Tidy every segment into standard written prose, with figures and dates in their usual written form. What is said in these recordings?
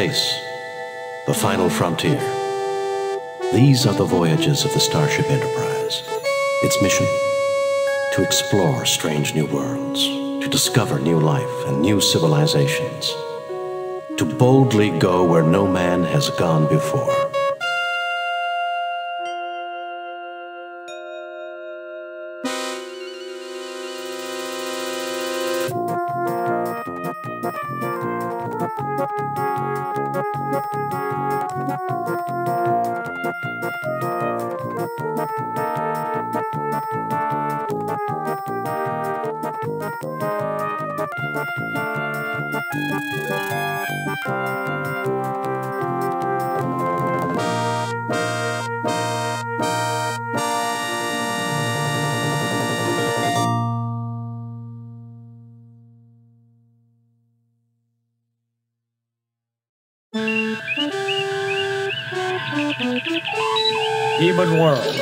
space, the final frontier. These are the voyages of the Starship Enterprise. Its mission? To explore strange new worlds, to discover new life and new civilizations, to boldly go where no man has gone before. Human world.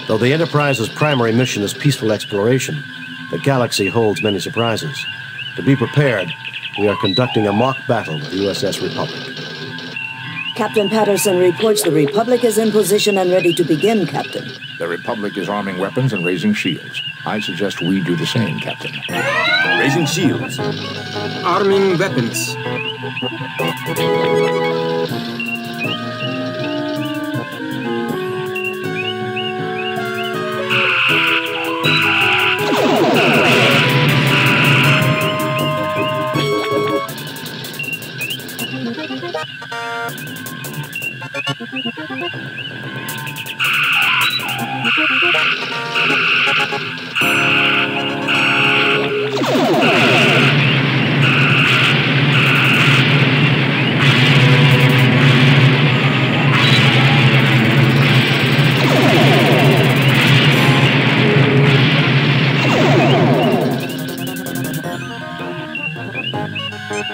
Though the Enterprise's primary mission is peaceful exploration, the galaxy holds many surprises. To be prepared, we are conducting a mock battle with the USS Republic. Captain Patterson reports the Republic is in position and ready to begin, Captain. The Republic is arming weapons and raising shields. I suggest we do the same, Captain. Raising shields. Arming weapons.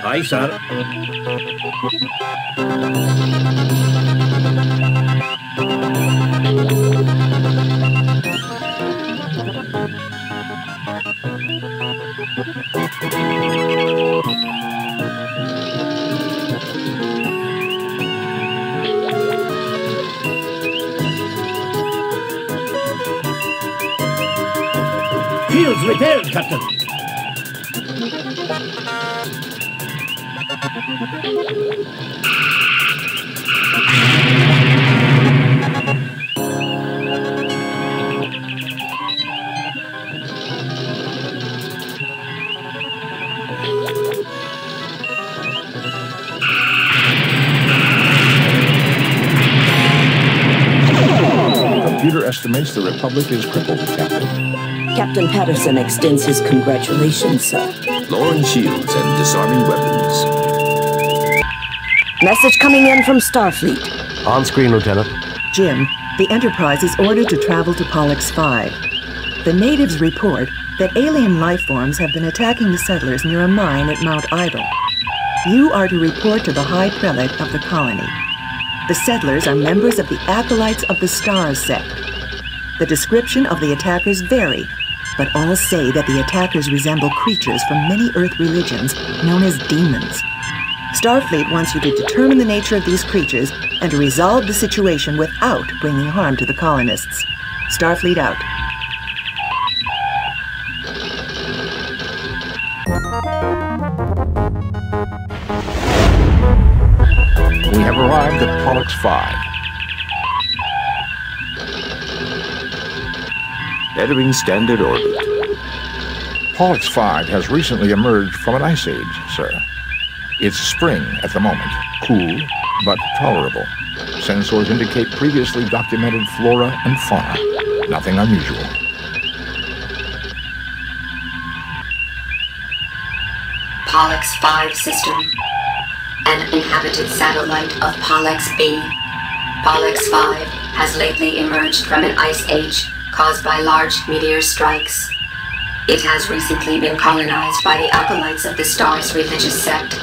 Aye, sir. Shields repaired, Captain. Computer estimates the Republic is crippled, Captain. Captain Patterson extends his congratulations, sir. Lowering shields and disarming weapons. Message coming in from Starfleet. On screen, Lieutenant. Jim, the Enterprise is ordered to travel to Pollux 5. The natives report that alien life forms have been attacking the settlers near a mine at Mount Idle. You are to report to the High Prelate of the colony. The settlers are members of the Acolytes of the Stars sect. The description of the attackers vary, but all say that the attackers resemble creatures from many Earth religions known as demons. Starfleet wants you to determine the nature of these creatures and to resolve the situation without bringing harm to the colonists. Starfleet out. We have arrived at Pollux 5. Entering standard orbit. Pollux 5 has recently emerged from an ice age, sir. It's spring at the moment, cool but tolerable. Sensors indicate previously documented flora and fauna. Nothing unusual. Pollux 5 system. An inhabited satellite of Pollux B. Pollux 5 has lately emerged from an ice age caused by large meteor strikes. It has recently been colonized by the Acolytes of the Stars religious sect.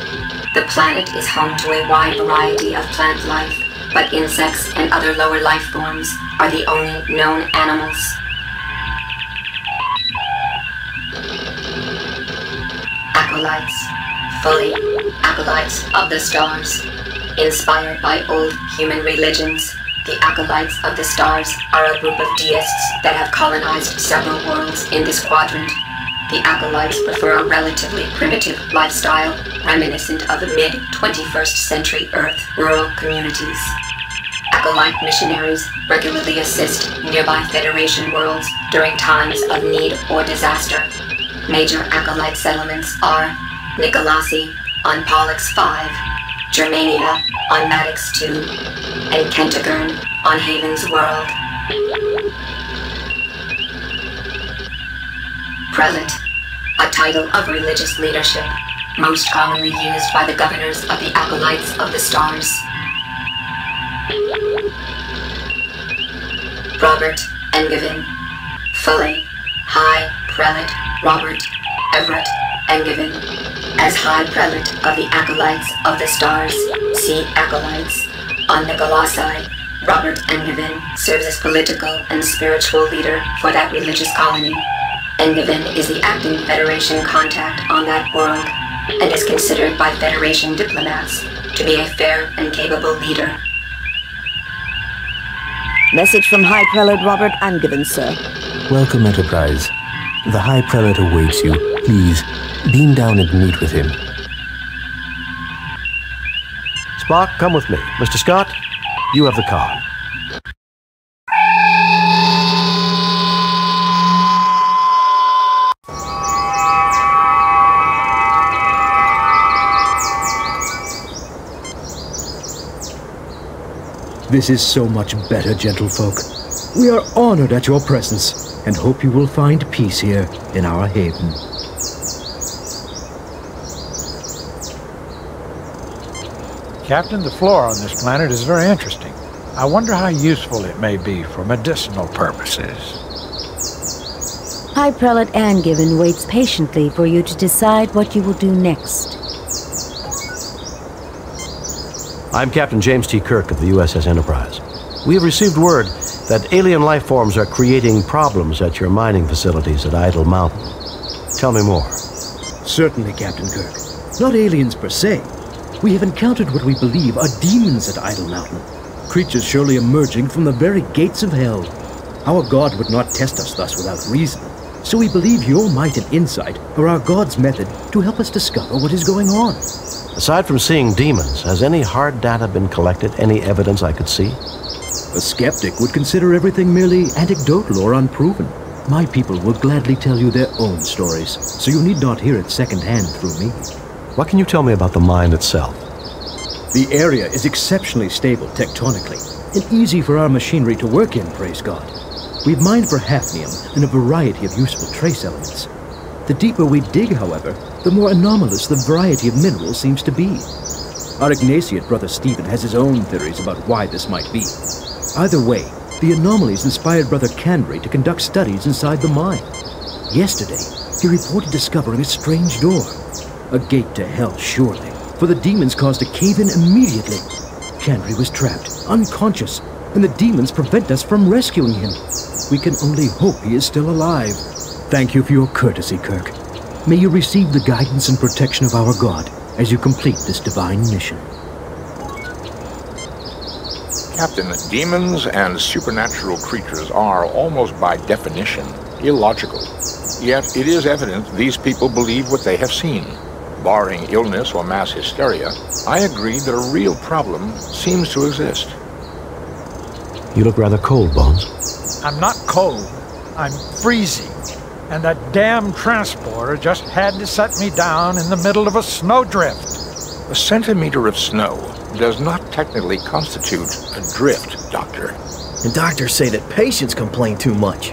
The planet is home to a wide variety of plant life, but insects and other lower life forms are the only known animals. Acolytes. fully acolytes of the stars. Inspired by old human religions, the acolytes of the stars are a group of deists that have colonized several worlds in this quadrant. The acolytes prefer a relatively primitive lifestyle, reminiscent of the mid-21st century Earth rural communities. Acolyte missionaries regularly assist nearby Federation worlds during times of need or disaster. Major acolyte settlements are Nicolasi on Pollux 5, Germania on Maddox 2, and Kentigern on Haven's World. Prelate, a title of religious leadership, most commonly used by the governors of the Acolytes of the Stars. Robert Engevin, fully High Prelate Robert Everett Engevin. As High Prelate of the Acolytes of the Stars, see Acolytes. On Nicolasi, Robert Engevin serves as political and spiritual leader for that religious colony. Engevin is the acting Federation contact on that world, and is considered by Federation diplomats to be a fair and capable leader. Message from High Prelate Robert Engevin, sir. Welcome, Enterprise. The High Prelate awaits you. Please, beam down and meet with him. Spock, come with me. Mr. Scott, you have the car. This is so much better, gentlefolk. We are honored at your presence, and hope you will find peace here in our haven. Captain, the flora on this planet is very interesting. I wonder how useful it may be for medicinal purposes. High Prelate Engevin waits patiently for you to decide what you will do next. I'm Captain James T. Kirk of the USS Enterprise. We have received word that alien life forms are creating problems at your mining facilities at Idle Mountain. Tell me more. Certainly, Captain Kirk. Not aliens per se. We have encountered what we believe are demons at Idle Mountain. Creatures surely emerging from the very gates of hell. Our God would not test us thus without reason. So we believe your might and insight are our God's method to help us discover what is going on. Aside from seeing demons, has any hard data been collected? Any evidence I could see? A skeptic would consider everything merely anecdotal or unproven. My people will gladly tell you their own stories, so you need not hear it secondhand through me. What can you tell me about the mine itself? The area is exceptionally stable tectonically, and easy for our machinery to work in, praise God. We've mined for hafnium and a variety of useful trace elements. The deeper we dig, however, the more anomalous the variety of minerals seems to be. Our Ignatiate brother Stephen has his own theories about why this might be. Either way, the anomalies inspired Brother Canry to conduct studies inside the mine. Yesterday, he reported discovering a strange door. A gate to hell, surely, for the demons caused a cave-in immediately. Canry was trapped, unconscious, and the demons prevent us from rescuing him. We can only hope he is still alive. Thank you for your courtesy, Kirk. May you receive the guidance and protection of our God as you complete this divine mission. Captain, demons and supernatural creatures are, almost by definition, illogical. Yet it is evident these people believe what they have seen. Barring illness or mass hysteria, I agree that a real problem seems to exist. You look rather cold, Bones. I'm not cold. I'm freezing. And that damn transporter just had to set me down in the middle of a snowdrift. A centimeter of snow does not technically constitute a drift, Doctor. And doctors say that patients complain too much.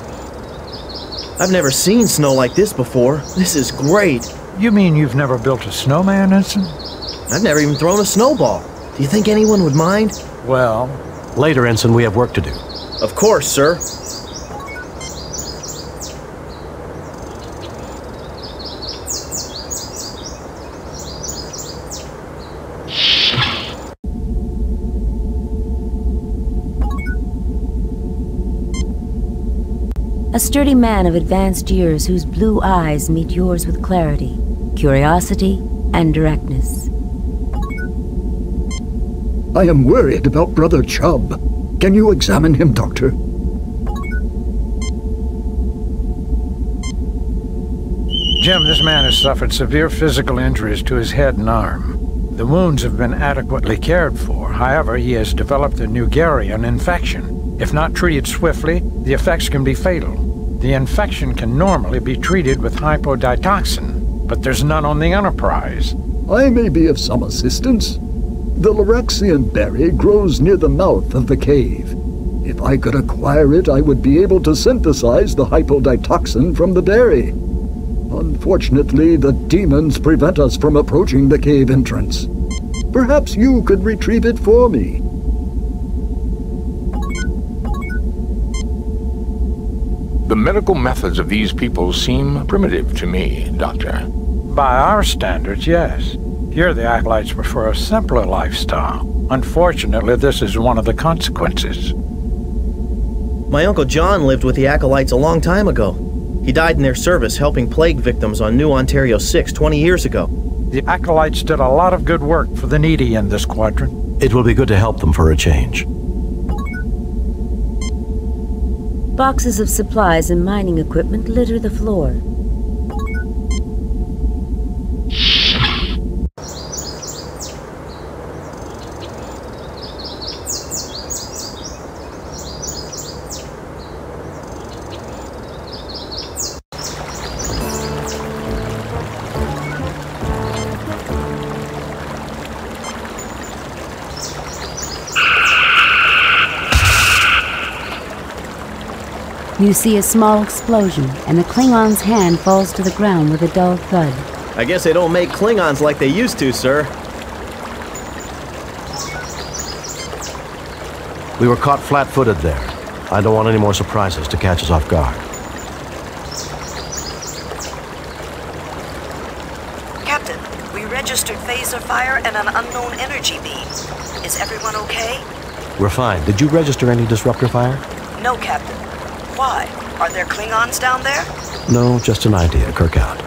I've never seen snow like this before. This is great. You mean you've never built a snowman, Ensign? I've never even thrown a snowball. Do you think anyone would mind? Well... Later, Ensign, we have work to do. Of course, sir. A sturdy man of advanced years whose blue eyes meet yours with clarity, curiosity, and directness. I am worried about Brother Chubb. Can you examine him, Doctor? Jim, this man has suffered severe physical injuries to his head and arm. The wounds have been adequately cared for. However, he has developed a Neugerian infection. If not treated swiftly, the effects can be fatal. The infection can normally be treated with hypoditoxin, but there's none on the Enterprise. I may be of some assistance. The Lorexian berry grows near the mouth of the cave. If I could acquire it, I would be able to synthesize the hypoditoxin from the berry. Unfortunately, the demons prevent us from approaching the cave entrance. Perhaps you could retrieve it for me. The medical methods of these people seem primitive to me, Doctor. By our standards, yes. Here the Acolytes prefer a simpler lifestyle. Unfortunately, this is one of the consequences. My Uncle John lived with the Acolytes a long time ago. He died in their service helping plague victims on New Ontario 6 20 years ago. The Acolytes did a lot of good work for the needy in this quadrant. It will be good to help them for a change. Boxes of supplies and mining equipment litter the floor. You see a small explosion, and the Klingon's hand falls to the ground with a dull thud. I guess they don't make Klingons like they used to, sir. We were caught flat-footed there. I don't want any more surprises to catch us off guard. Captain, we registered phaser fire and an unknown energy beam. Is everyone okay? We're fine. Did you register any disruptor fire? No, Captain. Why? Are there Klingons down there? No, just an idea, Kirkout.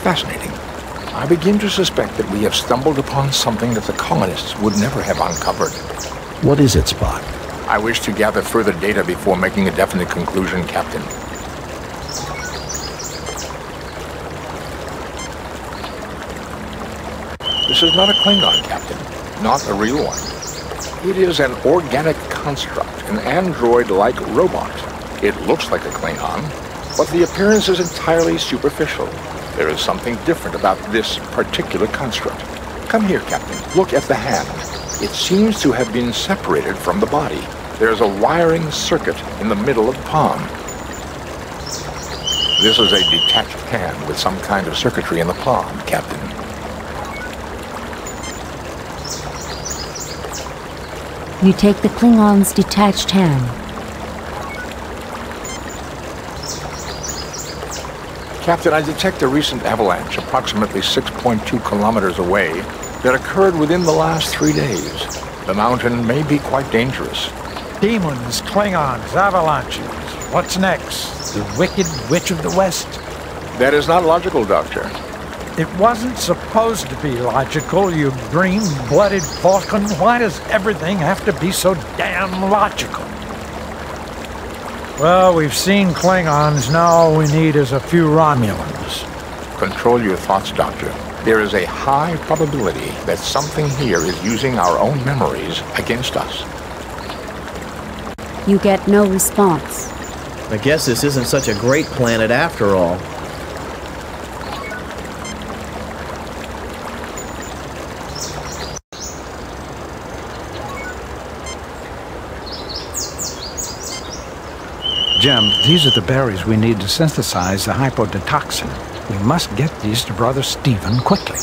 Fascinating. I begin to suspect that we have stumbled upon something that the colonists would never have uncovered. What is it, Spock? I wish to gather further data before making a definite conclusion, Captain. This is not a Klingon, Captain. Not a real one. It is an organic construct, an android-like robot. It looks like a Klingon, but the appearance is entirely superficial. There is something different about this particular construct. Come here, Captain. Look at the hand. It seems to have been separated from the body. There's a wiring circuit in the middle of the palm. This is a detached hand with some kind of circuitry in the palm, Captain. You take the Klingon's detached hand. Captain, I detect a recent avalanche approximately 6.2 kilometers away that occurred within the last 3 days. The mountain may be quite dangerous. Demons, Klingons, avalanches. What's next? The Wicked Witch of the West? That is not logical, Doctor. It wasn't supposed to be logical, you green-blooded falcon. Why does everything have to be so damn logical? Well, we've seen Klingons. Now all we need is a few Romulans. Control your thoughts, Doctor. There is a high probability that something here is using our own memories against us. You get no response. I guess this isn't such a great planet after all. Jim, these are the berries we need to synthesize the hypoditoxin. We must get these to Brother Stephen quickly.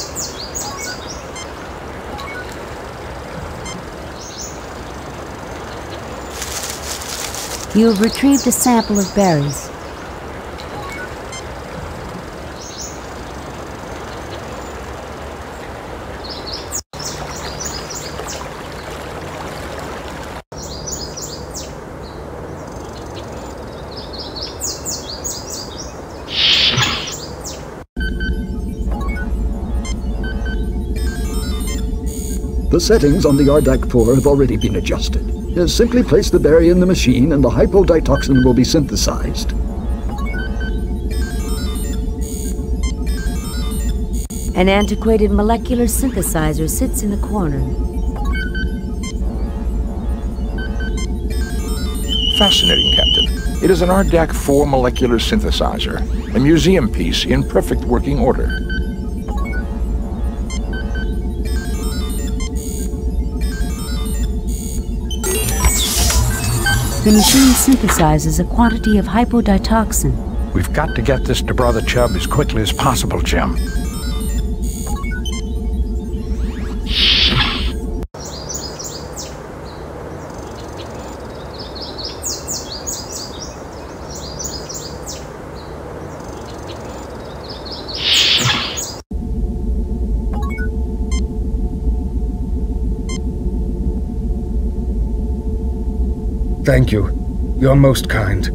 You have retrieved a sample of berries. The settings on the Ardak-4 have already been adjusted. Simply place the berry in the machine and the hypoditoxin will be synthesized. An antiquated molecular synthesizer sits in the corner. Fascinating, Captain. It is an Ardak-4 molecular synthesizer, a museum piece in perfect working order. The machine synthesizes a quantity of hypoditoxin. We've got to get this to Brother Chubb as quickly as possible, Jim. Thank you. You're most kind.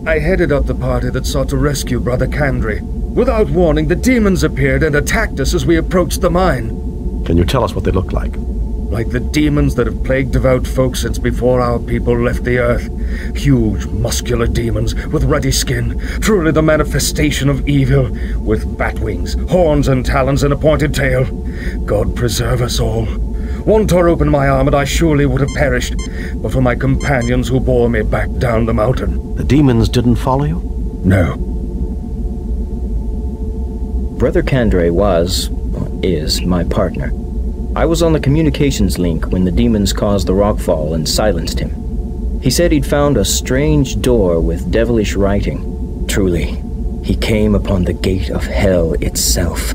I headed up the party that sought to rescue Brother Kandri. Without warning, the demons appeared and attacked us as we approached the mine. Can you tell us what they look like? Like the demons that have plagued devout folk since before our people left the earth. Huge, muscular demons with ruddy skin, truly the manifestation of evil, with bat wings, horns and talons and a pointed tail. God preserve us all. One tore open my arm and I surely would have perished, but for my companions who bore me back down the mountain. The demons didn't follow you? No. Brother Kandri is my partner. I was on the communications link when the demons caused the rockfall and silenced him. He said he'd found a strange door with devilish writing. Truly, he came upon the gate of hell itself.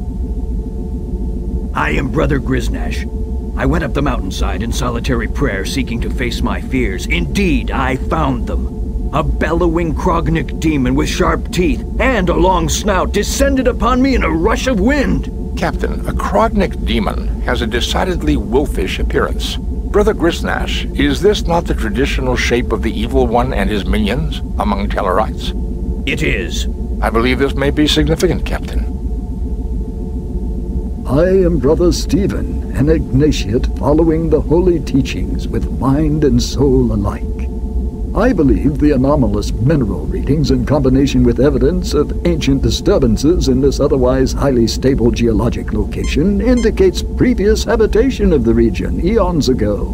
I am Brother Griznash. I went up the mountainside in solitary prayer, seeking to face my fears. Indeed, I found them. A bellowing Krognik demon with sharp teeth and a long snout descended upon me in a rush of wind. Captain, a Krognik demon has a decidedly wolfish appearance. Brother Griznash, is this not the traditional shape of the Evil One and his minions among Tellarites? It is. I believe this may be significant, Captain. I am Brother Stephen, an Ignatiate following the holy teachings with mind and soul alike. I believe the anomalous mineral readings in combination with evidence of ancient disturbances in this otherwise highly stable geologic location indicates previous habitation of the region eons ago.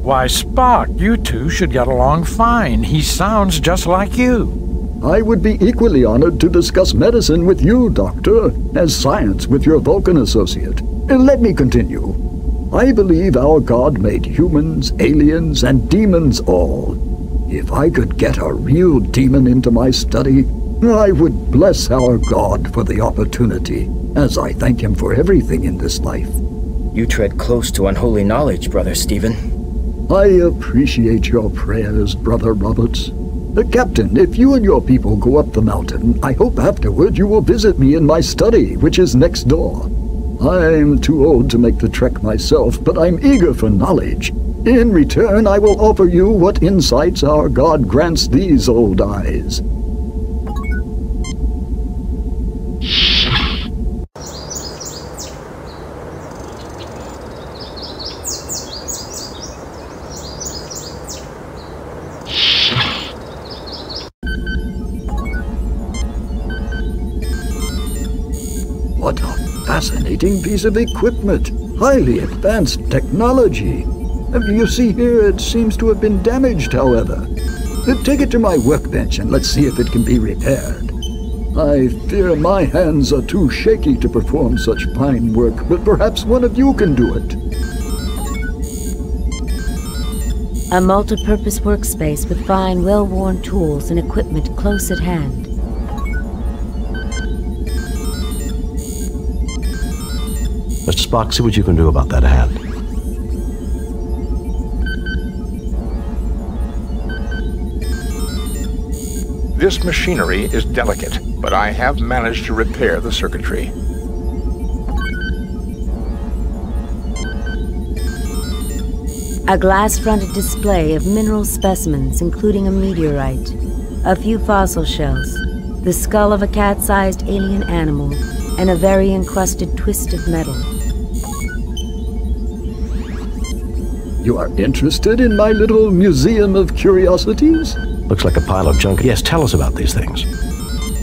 Why, Spock, you two should get along fine. He sounds just like you. I would be equally honored to discuss medicine with you, Doctor, as science with your Vulcan associate. Let me continue. I believe our God made humans, aliens, and demons all. If I could get a real demon into my study, I would bless our God for the opportunity, as I thank him for everything in this life. You tread close to unholy knowledge, Brother Stephen. I appreciate your prayers, Brother Roberts. Captain, if you and your people go up the mountain, I hope afterward you will visit me in my study, which is next door. I'm too old to make the trek myself, but I'm eager for knowledge. In return, I will offer you what insights our God grants these old eyes. What a fascinating piece of equipment. Highly advanced technology. You see here, it seems to have been damaged, however. Take it to my workbench and let's see if it can be repaired. I fear my hands are too shaky to perform such fine work, but perhaps one of you can do it. A multi-purpose workspace with fine, well-worn tools and equipment close at hand. Mr. Spock, see what you can do about that hand. This machinery is delicate, but I have managed to repair the circuitry. A glass-fronted display of mineral specimens, including a meteorite, a few fossil shells, the skull of a cat-sized alien animal, and a very encrusted twist of metal. You are interested in my little museum of curiosities? Looks like a pile of junk. Yes, tell us about these things.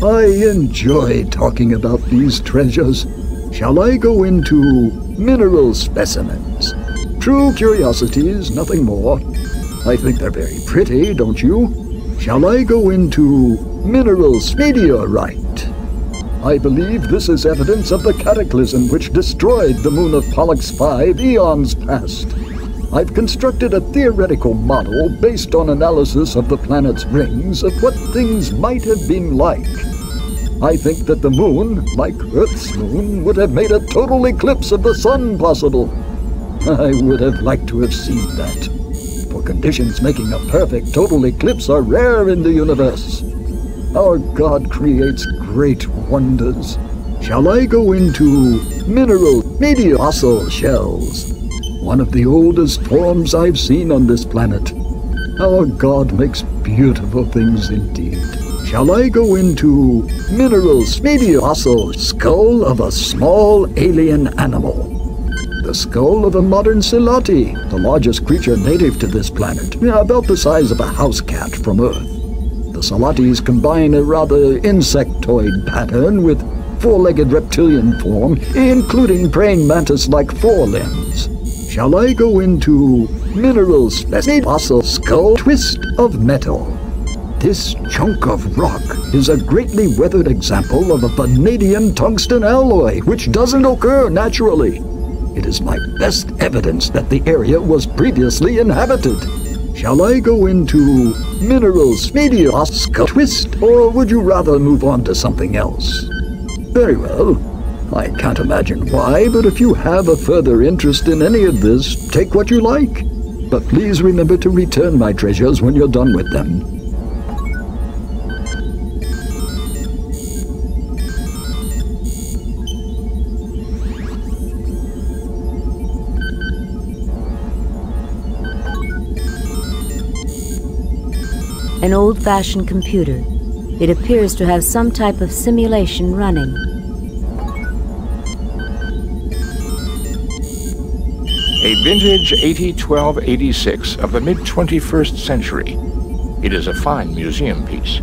I enjoy talking about these treasures. Shall I go into mineral specimens? True curiosities, nothing more. I think they're very pretty, don't you? Shall I go into minerals meteorite? I believe this is evidence of the cataclysm which destroyed the moon of Pollux 5 eons past. I've constructed a theoretical model based on analysis of the planet's rings of what things might have been like. I think that the moon, like Earth's moon, would have made a total eclipse of the sun possible. I would have liked to have seen that, for conditions making a perfect total eclipse are rare in the universe. Our God creates great wonders. Shall I go into mineral meteor fossil shells? One of the oldest forms I've seen on this planet. Our God makes beautiful things indeed. Shall I go into minerals meteor fossil skull of a small alien animal? The skull of a modern Silati, the largest creature native to this planet, about the size of a house cat from Earth. The Salatis combine a rather insectoid pattern with four-legged reptilian form, including praying mantis-like forelimbs. Shall I go into minerals fossil skull twist of metal? This chunk of rock is a greatly weathered example of a vanadium tungsten alloy, which doesn't occur naturally. It is my best evidence that the area was previously inhabited. Shall I go into minerals meteor skull twist, or would you rather move on to something else? Very well. I can't imagine why, but if you have a further interest in any of this, take what you like. But please remember to return my treasures when you're done with them. An old-fashioned computer. It appears to have some type of simulation running. A vintage 8012-86 of the mid-21st century. It is a fine museum piece.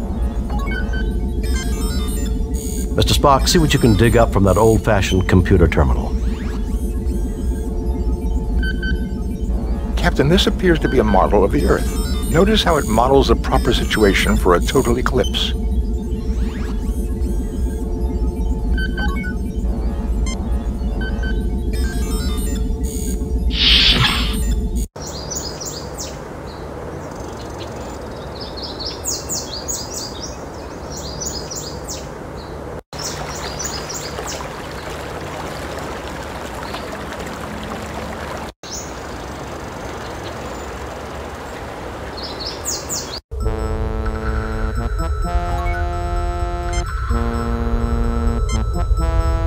Mr. Spock, see what you can dig up from that old-fashioned computer terminal. Captain, this appears to be a model of the Earth. Notice how it models the proper situation for a total eclipse.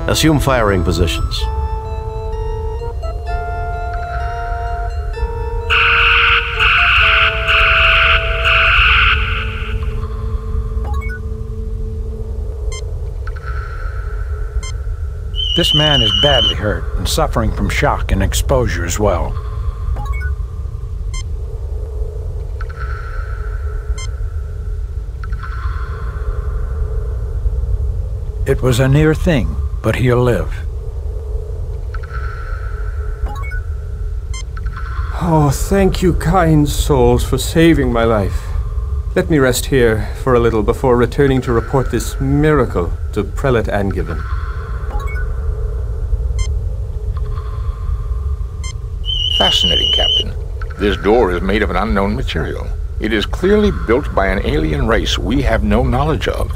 Assume firing positions. This man is badly hurt and suffering from shock and exposure as well. It was a near thing, but he'll live. Oh, thank you, kind souls, for saving my life. Let me rest here for a little before returning to report this miracle to Prelate Angiven. Fascinating, Captain. This door is made of an unknown material. It is clearly built by an alien race we have no knowledge of.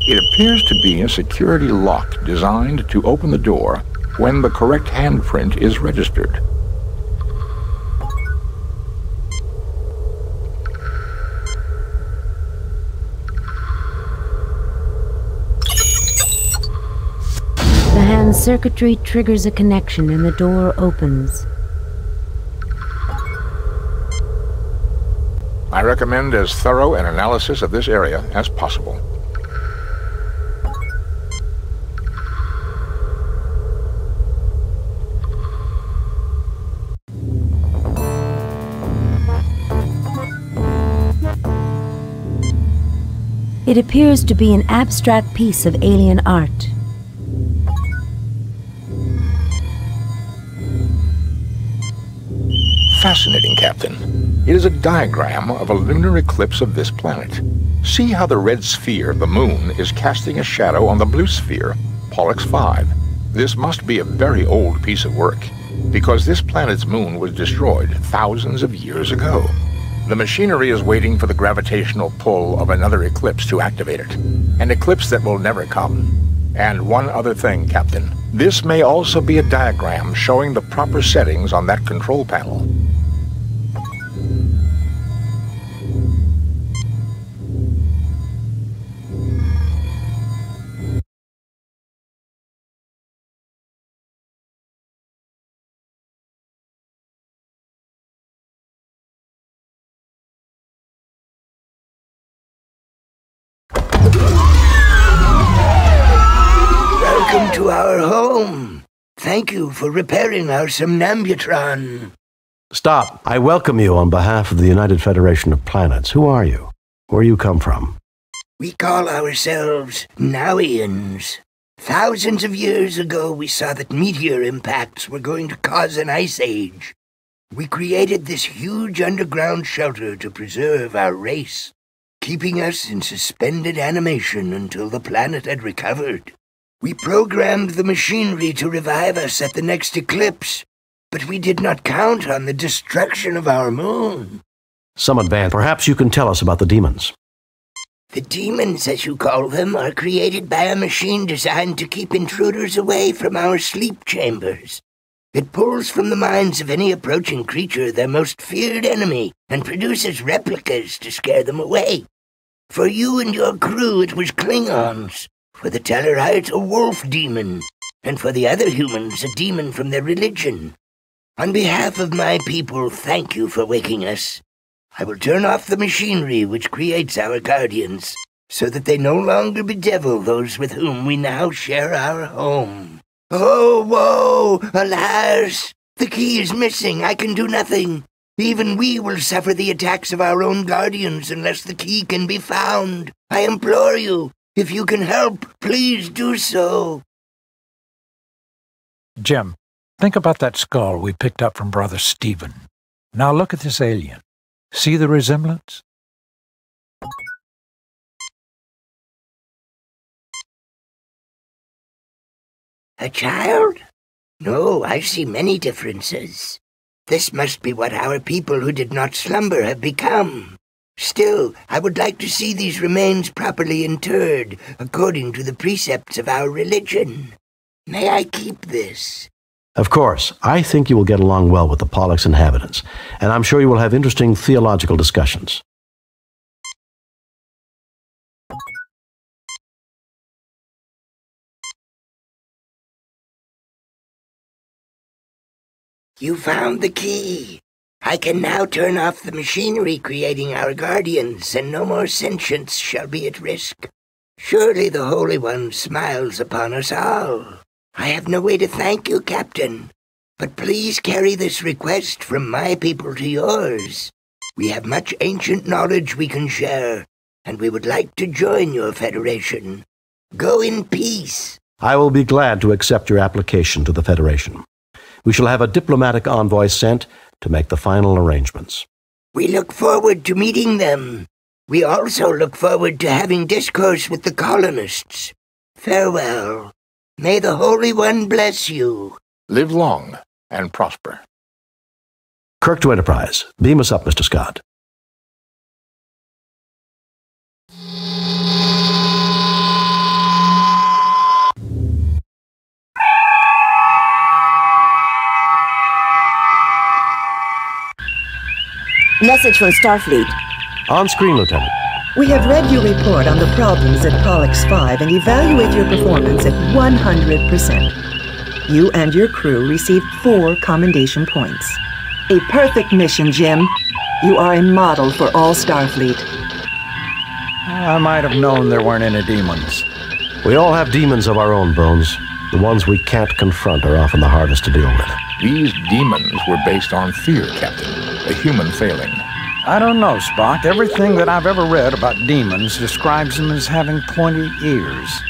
It appears to be a security lock designed to open the door when the correct handprint is registered. The hand circuitry triggers a connection and the door opens. I recommend as thorough an analysis of this area as possible. It appears to be an abstract piece of alien art. Fascinating, Captain. It is a diagram of a lunar eclipse of this planet. See how the red sphere, the moon, is casting a shadow on the blue sphere, Pollux 5. This must be a very old piece of work, because this planet's moon was destroyed thousands of years ago. The machinery is waiting for the gravitational pull of another eclipse to activate it, an eclipse that will never come. And one other thing, Captain. This may also be a diagram showing the proper settings on that control panel. Welcome to our home. Thank you for repairing our Somnambutron. Stop. I welcome you on behalf of the United Federation of Planets. Who are you? Where you come from? We call ourselves Nowians. Thousands of years ago, we saw that meteor impacts were going to cause an ice age. We created this huge underground shelter to preserve our race, keeping us in suspended animation until the planet had recovered. We programmed the machinery to revive us at the next eclipse, but we did not count on the destruction of our moon. Some advance. Perhaps you can tell us about the demons. The demons, as you call them, are created by a machine designed to keep intruders away from our sleep chambers. It pulls from the minds of any approaching creature their most feared enemy and produces replicas to scare them away. For you and your crew, it was Klingons. For the Tellarites, a wolf demon, and for the other humans, a demon from their religion. On behalf of my people, thank you for waking us. I will turn off the machinery which creates our guardians, so that they no longer bedevil those with whom we now share our home. Oh, woe! Alas! The key is missing. I can do nothing. Even we will suffer the attacks of our own guardians unless the key can be found. I implore you. If you can help, please do so. Jim, think about that skull we picked up from Brother Stephen. Now look at this alien. See the resemblance? A child? No, I see many differences. This must be what our people who did not slumber have become. Still, I would like to see these remains properly interred, according to the precepts of our religion. May I keep this? Of course. I think you will get along well with the Pollux inhabitants, and I'm sure you will have interesting theological discussions. You found the key. I can now turn off the machinery creating our guardians, and no more sentience shall be at risk. Surely the Holy One smiles upon us all. I have no way to thank you, Captain, but please carry this request from my people to yours. We have much ancient knowledge we can share, and we would like to join your federation. Go in peace. I will be glad to accept your application to the Federation. We shall have a diplomatic envoy sent to make the final arrangements. We look forward to meeting them. We also look forward to having discourse with the colonists. Farewell. May the Holy One bless you. Live long and prosper. Kirk to Enterprise. Beam us up, Mr. Scott. Message from Starfleet. On screen, Lieutenant. We have read your report on the problems at Pollux 5 and evaluate your performance at 100%. You and your crew received 4 commendation points. A perfect mission, Jim. You are a model for all Starfleet. I might have known there weren't any demons. We all have demons of our own, Bones. The ones we can't confront are often the hardest to deal with. These demons were based on fear, Captain. A human failing. I don't know, Spock. Everything that I've ever read about demons describes them as having pointy ears.